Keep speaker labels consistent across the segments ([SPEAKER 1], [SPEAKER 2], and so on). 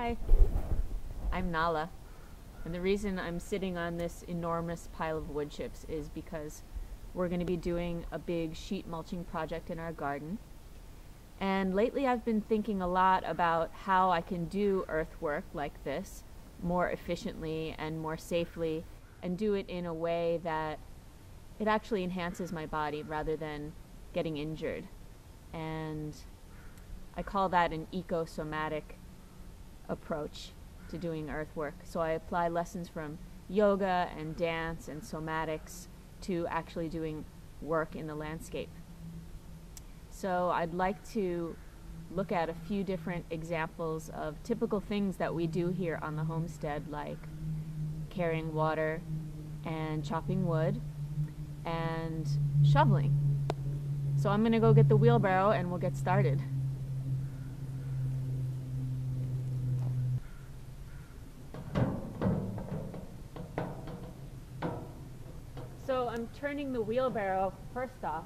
[SPEAKER 1] Hi, I'm Nala, and the reason I'm sitting on this enormous pile of wood chips is because we're going to be doing a big sheet mulching project in our garden. And lately I've been thinking a lot about how I can do earthwork like this more efficiently and more safely, and do it in a way that it actually enhances my body rather than getting injured. And I call that an ecosomatic approach to doing earthwork. So I apply lessons from yoga and dance and somatics to actually doing work in the landscape. So I'd like to look at a few different examples of typical things that we do here on the homestead, like carrying water and chopping wood and shoveling. So I'm gonna go get the wheelbarrow and we'll get started. So I'm turning the wheelbarrow first off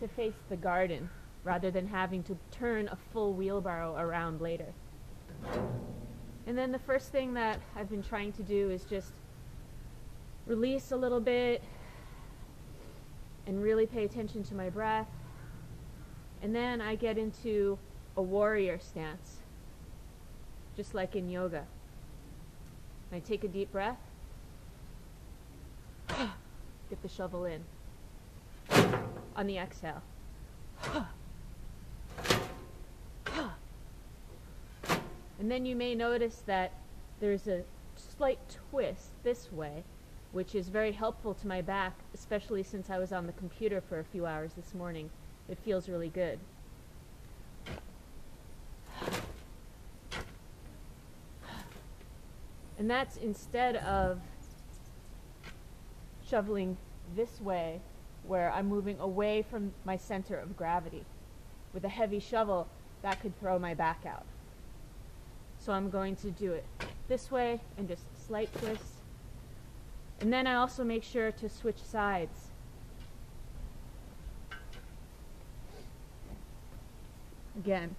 [SPEAKER 1] to face the garden rather than having to turn a full wheelbarrow around later. And then the first thing that I've been trying to do is just release a little bit and really pay attention to my breath. And then I get into a warrior stance, just like in yoga. I take a deep breath, get the shovel in. On the exhale. And then you may notice that there's a slight twist this way, which is very helpful to my back, especially since I was on the computer for a few hours this morning. It feels really good. And that's instead of shoveling this way, where I'm moving away from my center of gravity. With a heavy shovel, that could throw my back out. So I'm going to do it this way and just slight twist. And then I also make sure to switch sides. Again.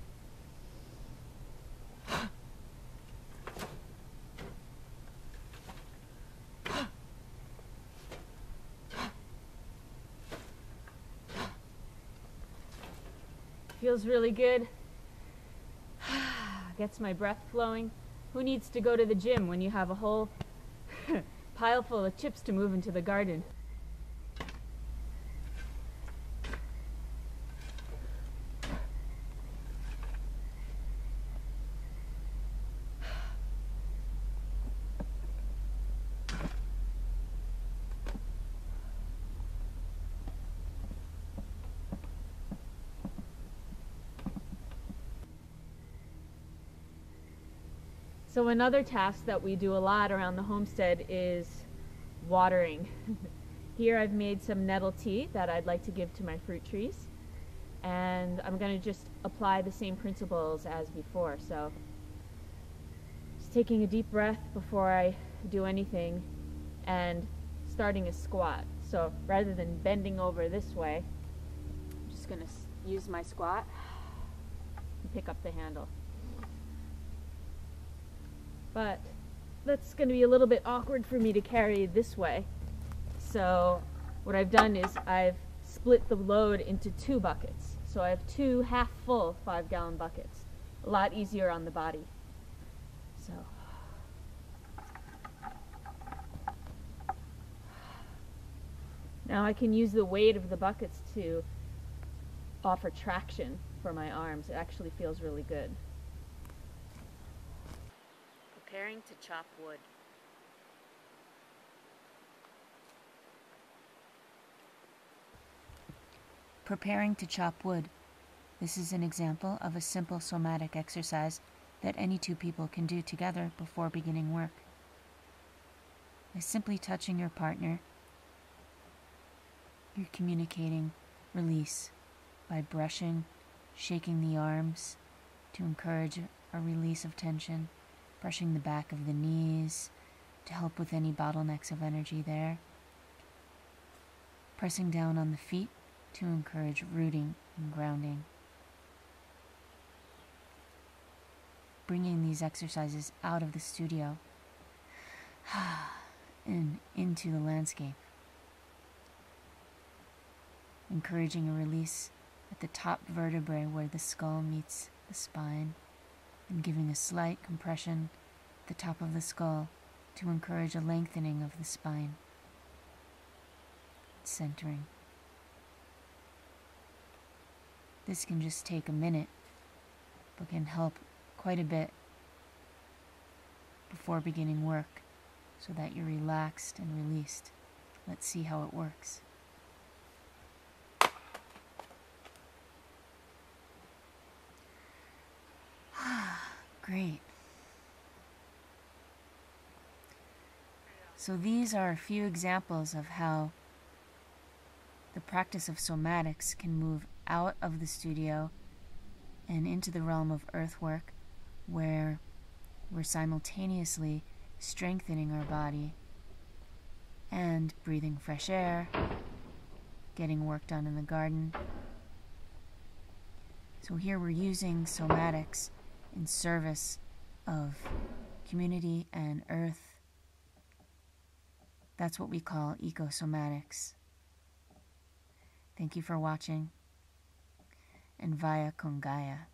[SPEAKER 1] Feels really good. Gets my breath flowing. Who needs to go to the gym when you have a whole pile full of chips to move into the garden? So another task that we do a lot around the homestead is watering. Here I've made some nettle tea that I'd like to give to my fruit trees, and I'm going to just apply the same principles as before. So just taking a deep breath before I do anything and starting a squat. So rather than bending over this way, I'm just going to use my squat and pick up the handle. But that's going to be a little bit awkward for me to carry this way. So what I've done is I've split the load into 2 buckets. So I have 2 half-full 5-gallon buckets. A lot easier on the body. So now I can use the weight of the buckets to offer traction for my arms. It actually feels really good. Preparing to chop wood.
[SPEAKER 2] Preparing to chop wood. This is an example of a simple somatic exercise that any 2 people can do together before beginning work. By simply touching your partner, you're communicating release by brushing, shaking the arms to encourage a release of tension. Brushing the back of the knees to help with any bottlenecks of energy there. Pressing down on the feet to encourage rooting and grounding. bringing these exercises out of the studio and into the landscape. Encouraging a release at the top vertebrae where the skull meets the spine, and giving a slight compression at the top of the skull to encourage a lengthening of the spine. Centering. This can just take a minute, but can help quite a bit before beginning work so that you're relaxed and released. Let's see how it works. Great. So these are a few examples of how the practice of somatics can move out of the studio and into the realm of earthwork, where we're simultaneously strengthening our body and breathing fresh air, getting work done in the garden. So here we're using somatics in service of community and earth. That's what we call ecosomatics. Thank you for watching, and Vaya con Gaia.